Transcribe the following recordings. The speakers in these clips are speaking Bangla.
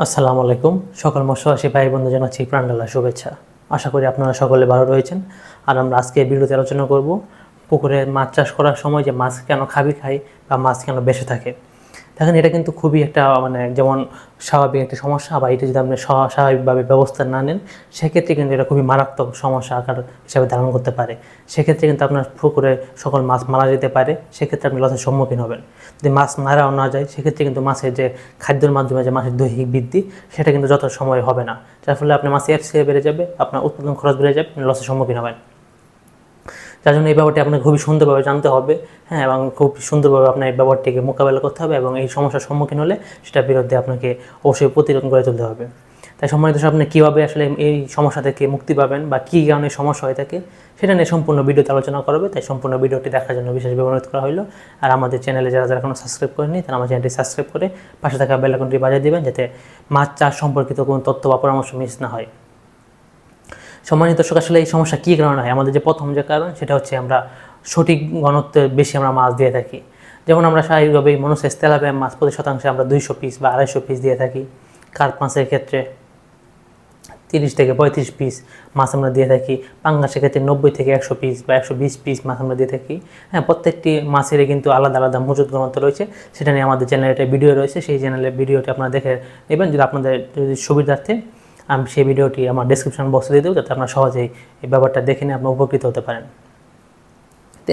আসসালামু আলাইকুম। সকল মৎস্যচাষী ভাই বন্ধু জানাচ্ছি প্রাণঢালা শুভেচ্ছা। আশা করি আপনারা সকলে ভালো রয়েছেন। আর আমরা আজকে ভিডিওতে আলোচনা করব পুকুরে মাছ চাষ করার সময় যে মাছ কেন খায় বা মাছ কেন বেঁচে থাকে। দেখেন, এটা কিন্তু খুবই একটা যেমন স্বাভাবিক একটা সমস্যা, বা এটা যদি আপনি স্বাভাবিকভাবে ব্যবস্থা না নেন সেক্ষেত্রে কিন্তু এটা খুবই মারাত্মক সমস্যা আকার হিসাবে ধারণ করতে পারে। সেক্ষেত্রে কিন্তু আপনার পুকুরে সকল মাছ মারা যেতে পারে, সেক্ষেত্রে আপনি লসের সম্মুখীন হবেন। যদি মাছ মারাও না যায় সেক্ষেত্রে কিন্তু মাছের যে খাদ্যের মাধ্যমে যে মাছের দৈহিক বৃদ্ধি সেটা কিন্তু যত সময় হবে না, যার ফলে আপনার মাছের এফসিআই বেড়ে যাবে, আপনার উৎপাদন খরচ বেড়ে যাবে, আপনি লসের সম্মুখীন হবেন। যার জন্য এই ব্যাপারটি আপনাকে খুবই সুন্দরভাবে জানতে হবে, এবং খুব সুন্দরভাবে আপনার এই ব্যাপারটিকে মোকাবেলা করতে হবে, এবং এই সমস্যার সম্মুখীন হলে সেটার বিরুদ্ধে আপনাকে অবশ্যই প্রতিরোধ করে তুলতে হবে। তাই সম্মানিত দর্শক, আপনি কীভাবে আসলে এই সমস্যা থেকে মুক্তি পাবেন বা কী কারণে সমস্যা হয়ে থাকে সেটা নিয়ে সম্পূর্ণ ভিডিওতে আলোচনা করবে। তাই সম্পূর্ণ ভিডিওটি দেখার জন্য বিশেষভাবে অনুরোধ করা হলো। আর আমাদের চ্যানেলে যারা এখনও সাবস্ক্রাইব করেনি তারা আমার চ্যানেলটি সাবস্ক্রাইব করে পাশে থাকা বেল আইকনটি বাজিয়ে দেবেন, যাতে মাছ চাষ সম্পর্কিত কোনো তথ্য বা পরামর্শ মিস না হয়। সম্মানিত দর্শক, আসলে এই সমস্যা কী কারণে হয়? আমাদের যে প্রথম যে কারণ সেটা হচ্ছে আমরা সঠিক ঘনত্বের বেশি আমরা মাছ দিয়ে থাকি। যেমন আমরা স্বাভাবিকভাবে মনোসেস তেলাপিয়া মাছ প্রতি শতাংশে আমরা 200 পিস বা 250 পিস দিয়ে থাকি। কার্প মাছের ক্ষেত্রে 30 থেকে 35 পিস মাছ আমরা দিয়ে থাকি। পাঙ্গাসের ক্ষেত্রে 90 থেকে 100 পিস বা 120 পিস মাছ আমরা দিয়ে থাকি। হ্যাঁ, প্রত্যেকটি মাছেরই কিন্তু আলাদা আলাদা মজুদ ঘনত্ব রয়েছে। সেটা নিয়ে আমাদের চ্যানেলে একটা ভিডিও রয়েছে, সেই চ্যানেলের ভিডিওটি আপনারা দেখে নেবেন। যদি আপনাদের সুবিধার্থে আমি সেই ভিডিওটি আমার ডেসক্রিপশন বক্সে দিয়ে দেবো, যাতে আপনারা সহজেই এই ব্যাপারটা দেখে নিয়ে আপনারা উপকৃত হতে পারেন। তো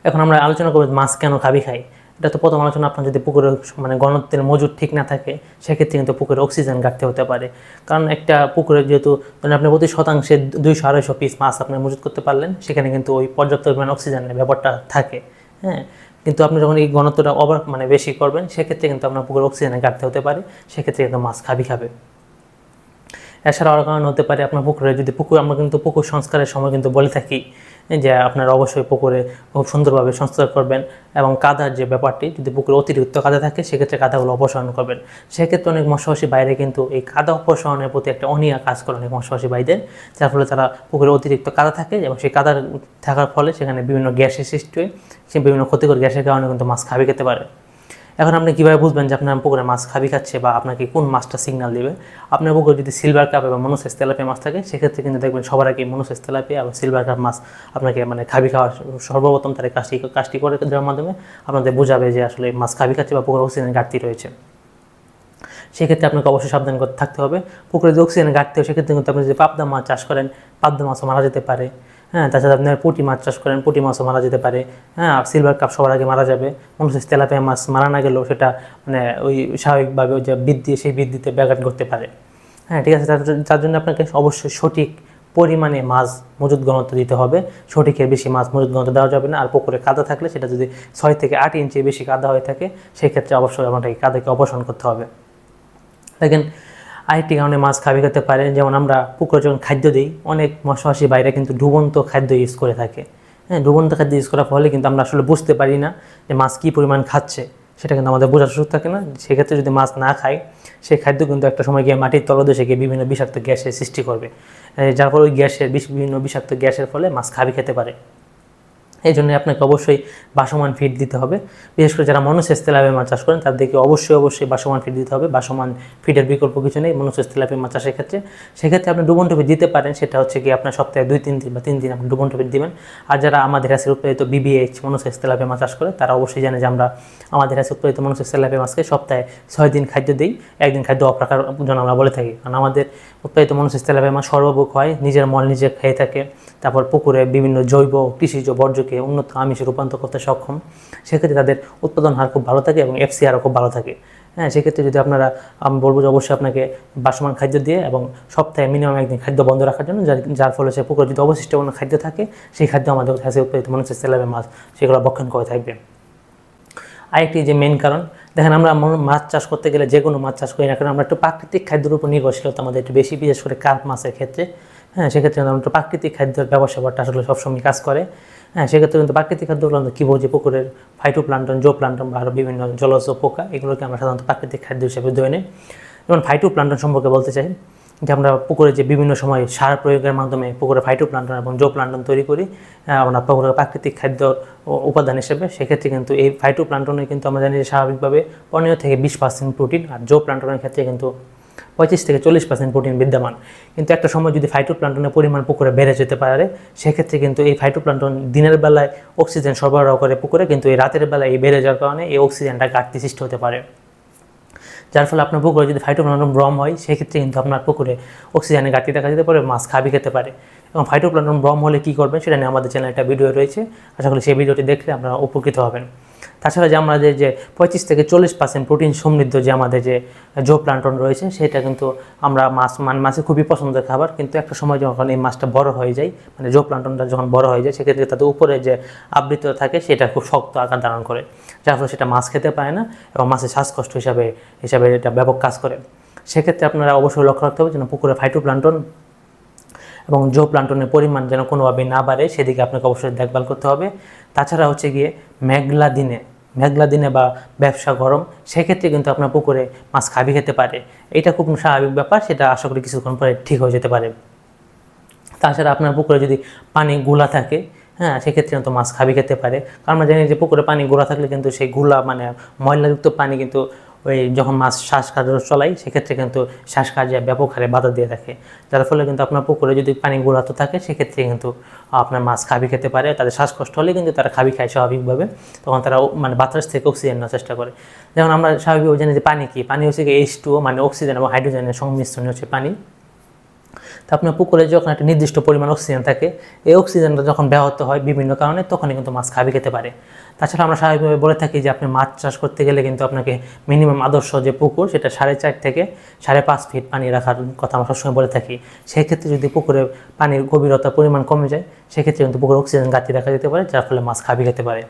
এখন আমরা আলোচনা করব মাছ কেন খায়। এটা তো প্রথম আলোচনা। আপনার যদি পুকুরের ঘনত্বের মজুদ ঠিক না থাকে সেক্ষেত্রে কিন্তু পুকুরে অক্সিজেন ঘাটতি হতে পারে। কারণ একটা পুকুরে যেহেতু আপনি প্রতি শতাংশে 200-250 পিস মাছ আপনি মজুদ করতে পারলেন, সেখানে কিন্তু ওই পর্যাপ্ত পরিমাণ অক্সিজেনের ব্যাপারটা থাকে। হ্যাঁ, কিন্তু আপনি যখন এই ঘনত্বটা বেশি করবেন সেক্ষেত্রে কিন্তু আপনার পুকুরে অক্সিজেনের ঘাটতি হতে পারে, সেক্ষেত্রে কিন্তু মাছ খাবে। এছাড়াও আরও কারণ হতে পারে আপনার পুকুরে যদি আমরা কিন্তু পুকুর সংস্কারের সময় কিন্তু বলে থাকি যে আপনারা অবশ্যই পুকুরে খুব সুন্দরভাবে সংস্কার করবেন, এবং কাদার যে ব্যাপারটি, যদি পুকুরে অতিরিক্ত কাদা থাকে সেক্ষেত্রে কাদাগুলো অপসারণ করবেন। সেক্ষেত্রে অনেক মৎস্যচাষী বাইরে কিন্তু এই কাদা অপসারণের প্রতি একটা অনীহা কাজ করে অনেক মৎস্যচাষী বাইদের, যার ফলে তারা পুকুরে অতিরিক্ত কাদা থাকে এবং সেই কাদা থাকার ফলে সেখানে বিভিন্ন গ্যাসের সৃষ্টি হয়। সেই বিভিন্ন ক্ষতিকর গ্যাসের কারণে কিন্তু মাছ খেতে পারে। এখন আপনি কীভাবে বুঝবেন যে আপনার পুকুরে মাছ খাচ্ছে, বা আপনাকে কোন মাছটা সিগন্যাল দেবে? আপনার পুকুরে যদি সিলভার কাপ এবং মনোসেস তেলাপিয়া মাছ থাকে সেক্ষেত্রে কিন্তু দেখবেন সবার আগে মনোসেস তেলাপিয়া এবং সিলভার কাপ মাছ আপনাকে খাওয়ার সর্বপ্রথম তার কাজটি করে দেওয়ার মাধ্যমে আপনাদের বোঝাবে যে আসলে মাছ খাচ্ছে বা পুকুরে অক্সিজেনের ঘাটতি রয়েছে। সেক্ষেত্রে আপনাকে অবশ্যই সাবধান থাকতে হবে। পুকুরে যদি অক্সিজেনের ঘাটতি হয় সেক্ষেত্রে কিন্তু আপনি যদি পাবদা মাছ চাষ করেন, পাবদা মাছও মারা যেতে পারে। হ্যাঁ, তাছাড়া আপনার পুঁটি মাছ চাষ করেন, পুঁটি মাছও মারা যেতে পারে। হ্যাঁ, আর সিলভার কাপ সবার আগে মারা যাবে। মনোসেস তেলাপিয়া মাছ মারা না গেলেও সেটা ওই স্বাভাবিকভাবে যে সেই বৃদ্ধিতে ব্যাঘাত ঘটতে পারে। হ্যাঁ, ঠিক আছে। তার জন্য আপনাকে অবশ্যই সঠিক পরিমাণে মাছ মজুদ ঘনত্ব দিতে হবে। সঠিকের বেশি মাছ মজুদ ঘনত্ব দেওয়া যাবে না। আর পুকুরে কাদা থাকলে সেটা যদি 6 থেকে 8 ইঞ্চি বেশি কাদা হয়ে থাকে সেক্ষেত্রে অবশ্যই আপনাকে কাদাকে অপসারণ করতে হবে। দেখেন, আরেকটি কারণে মাছ খেতে পারে, যেমন আমরা পুকুরে যখন খাদ্য দিই, অনেক মৎস্যচাষী বাইরে কিন্তু ডুবন্ত খাদ্য ইউজ করে থাকে। হ্যাঁ, ডুবন্ত খাদ্য ইউজ করার ফলে কিন্তু আমরা আসলে বুঝতে পারি না যে মাছ কী পরিমাণ খাচ্ছে, সেটা কিন্তু আমাদের বোঝার সুযোগ থাকে না। সেক্ষেত্রে যদি মাছ না খায় সেই খাদ্য কিন্তু একটা সময় গিয়ে মাটির তলদেশে গিয়ে বিভিন্ন বিষাক্ত গ্যাসের সৃষ্টি করবে, যার ফলে ওই বিভিন্ন বিষাক্ত গ্যাসের ফলে মাছ খেতে পারে। এই জন্য আপনাকে অবশ্যই বাসমান ফিড দিতে হবে। বিশেষ করে যারা মনোসেস তেলাপিয়া মাছ চাষ করেন তাদেরকে অবশ্যই বাসমান ফিড দিতে হবে। বাসমান ফিডের বিকল্প কিছু নেই মনোসেস তেলাপিয়া মাছ চাষের ক্ষেত্রে। সেক্ষেত্রে আপনি ডুবন্ত ফিড দিতে পারেন, সেটা হচ্ছে কি আপনার সপ্তাহে 2-3 দিন বা 3 দিন আপনি ডুবন্ত ফিড দিবেন। আর যারা আমাদের কাছে উৎপাদিত BBH মনোসেস তেলাপিয়া মাছ চাষ করে তারা অবশ্যই জানে যে আমরা আমাদের কাছে উৎপাদিত মনোসেস তেলাপিয়া মাছকে সপ্তাহে 6 দিন খাদ্য দিই, 1 দিন খাদ্য অফ রাখার জন্য আমরা বলে থাকি। কারণ আমাদের উৎপাদিত মনোসেস তেলাপিয়া মাছ সর্বভোগ হয়, নিজের মল নিজে খেয়ে থাকে, তারপর পুকুরে বিভিন্ন জৈব কৃষিজ বর্জ্যকে উন্নত আমিষে রূপান্তর করতে সক্ষম। সেক্ষেত্রে তাদের উৎপাদন হার খুব ভালো থাকে এবং FCRও খুব ভালো থাকে। হ্যাঁ, সেক্ষেত্রে যদি আপনারা, আমি বলবো যে অবশ্যই আপনাকে বাসমান খাদ্য দিয়ে এবং সপ্তাহে মিনিমাম 1 দিন খাদ্য বন্ধ রাখার জন্য, যার ফলে সে পুকুরে যদি অবশিষ্ট কোনো খাদ্য থাকে সেই খাদ্য আমাদের কাছে উৎপাদিত মনোসেস তেলাপিয়া মাছ সেগুলো ভক্ষণ করে থাকবে। আরেকটি যে মেন কারণ, দেখেন আমরা মাছ চাষ করতে গেলে যে কোনো মাছ চাষ করি না কারণ আমরা একটু প্রাকৃতিক খাদ্যের উপর নির্ভরশীলতা আমাদের একটু বেশি, বিশেষ করে কার্প মাছের ক্ষেত্রে। হ্যাঁ, সেক্ষেত্রে আমরা একটু প্রাকৃতিক খাদ্যের ব্যবসাটা আসলে সবসময় কাজ করে। হ্যাঁ, সেক্ষেত্রে কিন্তু প্রাকৃতিক খাদ্যগুলো কী বলছি, পুকুরের ফাইটোপ্লান্টন, জোপ্লান্টন বা আরও বিভিন্ন জলজ পোকা, এগুলোকে আমরা সাধারণত প্রাকৃতিক খাদ্য হিসেবে ধরে নিই। যেমন ফাইটোপ্লান্টন সম্পর্কে বলতে চাই যে আমরা পুকুরে যে বিভিন্ন সময় সার প্রয়োগের মাধ্যমে পুকুরে ফাইটোপ্লান্টন এবং জোপ্লান্টন তৈরি করি আমরা পুকুরের প্রাকৃতিক খাদ্য উপাদান হিসেবে। সেক্ষেত্রে কিন্তু এই ফাইটোপ্লান্টনে কিন্তু আমরা জানি যে স্বাভাবিকভাবে 15 থেকে 20% প্রোটিন, আর জোপ্লান্টনের ক্ষেত্রে কিন্তু 35 থেকে 40% প্রোটিন বিদ্যমান। কিন্তু একটা সময় যদি ফাইটোপ্ল্যাঙ্কটনের পরিমাণ পুকুরে বেড়ে যেতে পারে, সেক্ষেত্রে কিন্তু এই ফাইটোপ্ল্যাঙ্কটন দিনের বেলায় অক্সিজেন সরবরাহ করে পুকুরে, কিন্তু এই রাতের বেলায় এই বেড়ে যাওয়ার কারণে এই অক্সিজেনটা ঘাটতি সৃষ্টি হতে পারে। যার ফলে আপনার পুকুরে যদি ফাইটোপ্ল্যাঙ্কটন ব্রম হয়, সেক্ষেত্রে কিন্তু আপনার পুকুরে অক্সিজেনের ঘাটতি দেখা যেতে পারে, মাছ খাবি খেতে পারে। এবং ফাইটোপ্ল্যাঙ্কটন ব্রম হলে কী করবেন সেটা নিয়ে আমাদের চ্যানেলে একটা ভিডিও রয়েছে, আশা করি সেই ভিডিওটি দেখলে আপনারা উপকৃত হবেন। তাছাড়া যে আমাদের যে 35 থেকে 40% প্রোটিন সমৃদ্ধ যে আমাদের যে জোপ্ল্যাঙ্কটন রয়েছে, সেটা কিন্তু আমরা মাছে খুবই পছন্দের খাবার। কিন্তু একটা সময় যখন এই মাছটা বড় হয়ে যায়, মানে জোপ্ল্যাঙ্কটনটা যখন বড় হয়ে যায়, সেক্ষেত্রে তাদের উপরে যে আবৃত থাকে সেটা খুব শক্ত আকার ধারণ করে, যার ফলে সেটা মাছ খেতে পারে না এবং মাছের শ্বাসকষ্ট হিসাবে এটা ব্যাপক কাজ করে। সেক্ষেত্রে আপনারা অবশ্যই লক্ষ্য রাখতে হবে যেন পুকুরে ফাইটোপ্ল্যাঙ্কটন এবং জোপ্ল্যাঙ্কটনের পরিমাণ যেন কোনোভাবেই না বাড়ে, সেদিকে আপনাকে অবশ্যই দেখভাল করতে হবে। তাছাড়া হচ্ছে গিয়ে মেঘলা দিনে বা ব্যবসা গরম, সেক্ষেত্রে কিন্তু আপনার পুকুরে মাছ খাবি খেতে পারে। এটা খুব স্বাভাবিক ব্যাপার, সেটা আশা করি কিছুক্ষণ পরে ঠিক হয়ে যেতে পারে। তাছাড়া আপনার পুকুরে যদি পানি গোলা থাকে, সেক্ষেত্রে কিন্তু মাছ খাবি খেতে পারে। কারণ আমরা জানি যে পুকুরে পানি গোলা থাকলে কিন্তু সেই গোলা মানে ময়লাযুক্ত পানি কিন্তু ওই যখন মাছ শ্বাসকার্য চলাই, সেক্ষেত্রে কিন্তু শ্বাসকার্যে ব্যাপক হারে বাধা দিয়ে থাকে, যার ফলে কিন্তু আপনার পুকুরে যদি পানি গোলাতে থাকে, সেক্ষেত্রে কিন্তু আপনার মাছ খাবি খেতে পারে। তাদের শ্বাসকষ্ট হলে কিন্তু তারা খাবি খায় স্বাভাবিকভাবে, তখন তারা মানে বাতাস থেকে অক্সিজেন নেওয়ার চেষ্টা করে। যেমন আমরা স্বাভাবিকভাবে জানি যে পানি কি, পানি হচ্ছে কি H2O, মানে অক্সিজেন এবং হাইড্রোজেনের সংমিশ্রণ হচ্ছে পানি। তা আপনার পুকুরে যখন একটা নির্দিষ্ট পরিমাণ অক্সিজেন থাকে, এই অক্সিজেনটা যখন ব্যাহত হয় বিভিন্ন কারণে, তখনই কিন্তু মাছ খাবি খেতে পারে। তাছাড়া আমরা স্বাভাবিকভাবে বলে থাকি যে আপনি মাছ চাষ করতে গেলে কিন্তু আপনাকে মিনিমাম আদর্শ যে পুকুর, সেটা 4.5 থেকে 5.5 ফিট পানি রাখার কথা আমরা সবসময় বলে থাকি। সেক্ষেত্রে যদি পুকুরে পানির গভীরতার পরিমাণ কমে যায়, সেক্ষেত্রে কিন্তু পুকুরে অক্সিজেন ঘাটতি দেখা যেতে পারে, যার ফলে মাছ খাবি খেতে পারে।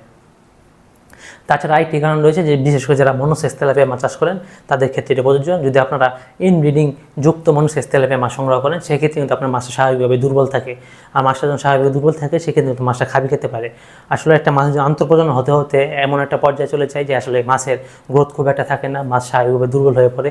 তাছাড়া আরেকটি কারণ রয়েছে যে বিশেষ করে যারা মনোসেক্স তেলাপিয়া মাছ চাষ করেন, তাদের ক্ষেত্রে এটা প্রযোজ্য। যদি আপনারা ইনব্রিডিং যুক্ত মনোসেক্স তেলাপিয়া মাছ সংগ্রহ করেন, সেক্ষেত্রে কিন্তু আপনার মাছটা স্বাভাবিকভাবে দুর্বল থাকে। আর মাছটা যখন স্বাভাবিকভাবে দুর্বল থাকে, সেক্ষেত্রে কিন্তু মাছটা খাবি খেতে পারে। আসলে একটা মাছ আন্তঃপ্রজনন হতে হতে এমন একটা পর্যায়ে চলে যায় যে আসলে মাছের গ্রোথ খুব একটা থাকে না, মাছ স্বাভাবিকভাবে দুর্বল হয়ে পড়ে,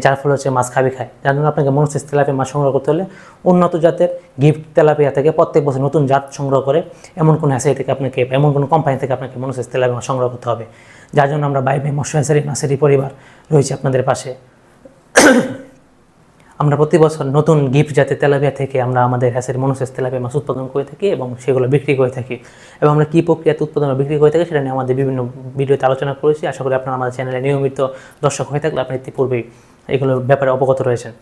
যার ফলে হচ্ছে মাছ খাবি খায়। যার জন্য আপনাকে মনোসেক্স তেলাপিয়া মাছ সংগ্রহ করতে হলে উন্নত জাতের গিফট তেলাপিয়া থেকে প্রত্যেক বছর নতুন জাত সংগ্রহ করে এমন কোনো হ্যাচারি থেকে আপনাকে, এমন কোনো কোম্পানি থেকে আপনাকে মনোসেক্স তেলাপিয়া মাছ সংগ্রহ করতে হবে। যার জন্য আমরা বাইবে মৎস্য হ্যাচারি মাছেরই পরিবার রয়েছে আপনাদের পাশে। আমরা প্রতি বছর নতুন গিফট জাতের তেলাপিয়া থেকে আমরা আমাদের হ্যাচারি মনোসেক্স তেলাপিয়া মাছ উৎপাদন করে থাকি এবং সেগুলো বিক্রি করে থাকি। এবং আমরা কী প্রক্রিয়াতে উৎপাদন বিক্রি করে থাকি সেটা নিয়ে আমাদের বিভিন্ন ভিডিওতে আলোচনা করেছি। আশা করি আপনারা আমাদের চ্যানেলে নিয়মিত দর্শক হয়ে থাকলে আপনি ইতিপূর্বেই এগুলোর ব্যাপারে অবগত রয়েছেন।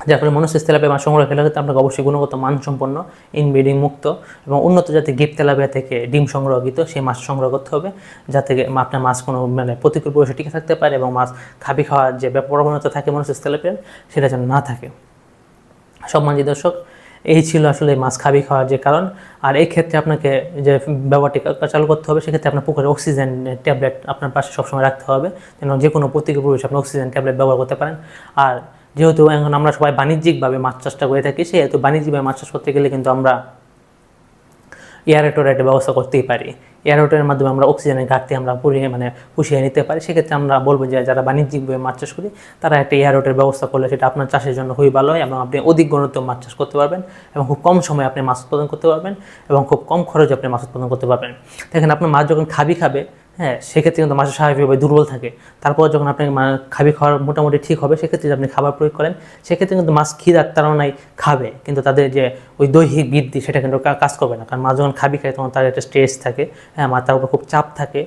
যার ফলে মনোসেক্স তেলাপিয়া মাছ সংগ্রহ করলে আপনাকে অবশ্যই গুণগত মানসম্পন্ন, ইনব্রিডিং মুক্ত এবং উন্নত জাতের গিফট তেলাপিয়া থেকে ডিম সংগ্রহকৃত সেই মাছ সংগ্রহ করতে হবে, যাতে আপনার মাছ কোনো মানে প্রতিকূল পরিবেশে টিকে থাকতে পারে এবং মাছ খাবি খাওয়ার যে প্রবণতা থাকে মনোসেক্স তেলাপিয়ার, সেটা যেন না থাকে। সম্মানিত দর্শক, এই ছিল আসলে মাছ খাবি খাওয়ার যে কারণ। আর এই ক্ষেত্রে আপনাকে যে ব্যবহারটি চালু করতে হবে, সেক্ষেত্রে আপনার পুকুরে অক্সিজেন ট্যাবলেট আপনার পাশে সবসময় রাখতে হবে, যেন যে কোনো প্রতিকূল পরিবেশে আপনি অক্সিজেন ট্যাবলেট ব্যবহার করতে পারেন। আর যেহেতু এখন আমরা সবাই বাণিজ্যিকভাবে মাছ চাষটা করে থাকি, সেহেতু বাণিজ্যিকভাবে মাছ চাষ করতে গেলে কিন্তু আমরা এয়ারেটরের একটা ব্যবস্থা করতেই পারি। এয়ারেটরের মাধ্যমে আমরা অক্সিজেনের ঘাটতি আমরা পুষিয়ে নিতে পারি। সেক্ষেত্রে আমরা বলবো যে যারা বাণিজ্যিকভাবে মাছ চাষ করি, তারা একটা এয়ারেটরের ব্যবস্থা করলে সেটা আপনার চাষের জন্য খুবই ভালো হয় এবং আপনি অধিক ঘনত্ব মাছ চাষ করতে পারবেন এবং খুব কম সময়ে আপনি মাছ উৎপাদন করতে পারবেন এবং খুব কম খরচে আপনি মাছ উৎপাদন করতে পারবেন। দেখেন, আপনার মাছ যখন খাবি খাবে, সেক্ষেত্রে কিন্তু মাছের স্বাভাবিকভাবে দুর্বল থাকে। তারপর যখন আপনি খাবি খাওয়ার মোটামুটি ঠিক হবে, সেক্ষেত্রে আপনি খাবার প্রয়োগ করেন, সেক্ষেত্রে কিন্তু মাছ খিদার তাড়নায় খাবে, কিন্তু তাদের যে ওই দৈহিক বৃদ্ধি সেটা কিন্তু কাজ করবে না। কারণ মাছ যখন খাবি খায়, তখন তার একটা স্ট্রেস থাকে, মাথার উপর খুব চাপ থাকে,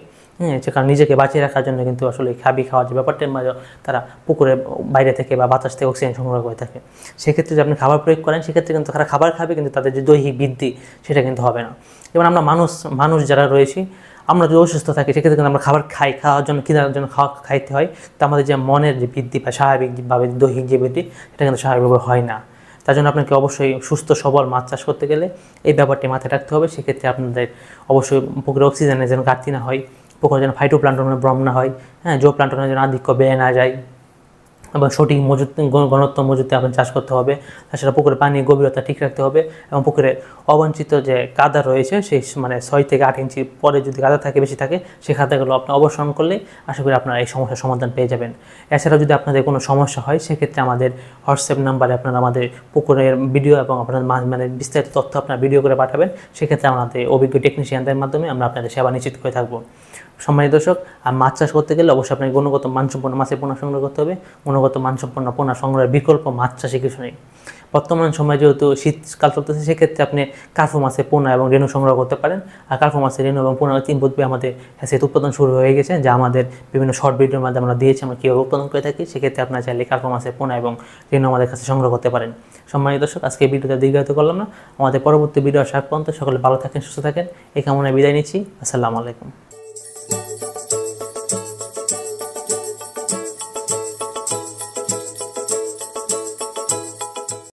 কারণ নিজেকে বাঁচিয়ে রাখার জন্য কিন্তু আসলে খাবি খাওয়ার যে ব্যাপারটার মাঝে তারা পুকুরে বাইরে থেকে বা বাতাস থেকে অক্সিজেন সংগ্রহ করে থাকে। সেক্ষেত্রে যদি আপনি খাবার প্রয়োগ করেন, সেক্ষেত্রে কিন্তু তারা খাবার খাবে, কিন্তু তাদের যে দৈহিক বৃদ্ধি সেটা কিন্তু হবে না। যেমন আমরা মানুষ যারা রয়েছি, আমরা যদি অসুস্থ থাকি, সেক্ষেত্রে কিন্তু আমরা খাওয়ার জন্য খিদার জন্য খাইতে হয়, তো আমাদের যে মনের যে বৃদ্ধি বা স্বাভাবিকভাবে দৈহিক যে বৃদ্ধি, সেটা কিন্তু স্বাভাবিকভাবে হয় না। তার জন্য আপনাকে অবশ্যই সুস্থ সবল মাছ চাষ করতে গেলে এই ব্যাপারটি মাথায় রাখতে হবে। সেক্ষেত্রে আপনাদের অবশ্যই পুকুরে অক্সিজেনের যেন ঘাটতি না হয়, পুকুরে যেন ফাইটোপ্ল্যাঙ্কটনের ব্রম না হয়, জোপ্ল্যাঙ্কটনের যেন আধিক্য বেড়ে না যায় এবং সঠিক ঘনত্ব মজুতে আপনার চাষ করতে হবে। তাছাড়া পুকুরে পানির গভীরতা ঠিক রাখতে হবে এবং পুকুরে অবাঞ্ছিত যে কাদা রয়েছে, সেই 6 থেকে 8 ইঞ্চি পরে যদি কাদা থাকে, বেশি থাকে, সেই কাদাগুলো আপনি অবসরণ করলে আশা করি আপনারা এই সমস্যার সমাধান পেয়ে যাবেন। এছাড়াও যদি আপনাদের কোনো সমস্যা হয়, সেক্ষেত্রে আমাদের হোয়াটসঅ্যাপ নাম্বারে আপনারা আমাদের পুকুরের ভিডিও এবং আপনার বিস্তারিত তথ্য আপনার ভিডিও করে পাঠাবেন। সেক্ষেত্রে আমাদের অভিজ্ঞ টেকনিশিয়ানদের মাধ্যমে আমরা আপনাদের সেবা নিশ্চিত করে থাকবো। সম্মানিত দর্শক, আর মাছ চাষ করতে গেলে অবশ্যই আপনাকে গুণগত মানসম্পন্ন মাছের পোনা সংগ্রহ করতে হবে। গুণগত মানসম্পন্ন পোনা সংগ্রহের বিকল্প মাছ চাষে কিছু নেই। বর্তমান সময়ে যেহেতু শীতকাল চলতেছে, সেক্ষেত্রে আপনি কার্পু মাছের পোনা এবং রেণু সংগ্রহ করতে পারেন। আর কার্পু মাছের রেণু এবং পোনা 3 পদ্ধতি আমাদের হ্যাচারিতে উৎপাদন শুরু হয়ে গেছে, যা আমাদের বিভিন্ন শর্ট ভিডিওর মাধ্যমে আমরা দিয়েছি আমরা কীভাবে উৎপাদন করে থাকি। সেক্ষেত্রে আপনারা চাইলে কার্পু মাছের পোনা এবং রেণু আমাদের কাছে সংগ্রহ করতে পারেন। সম্মানিত দর্শক, আজকে এই ভিডিওটা দীর্ঘায়িত করলাম না। আমাদের পরবর্তী ভিডিও আসার পর্যন্ত সকলে ভালো থাকেন, সুস্থ থাকেন, এই কামনায় বিদায় নিচ্ছি। আসসালামু আলাইকুম।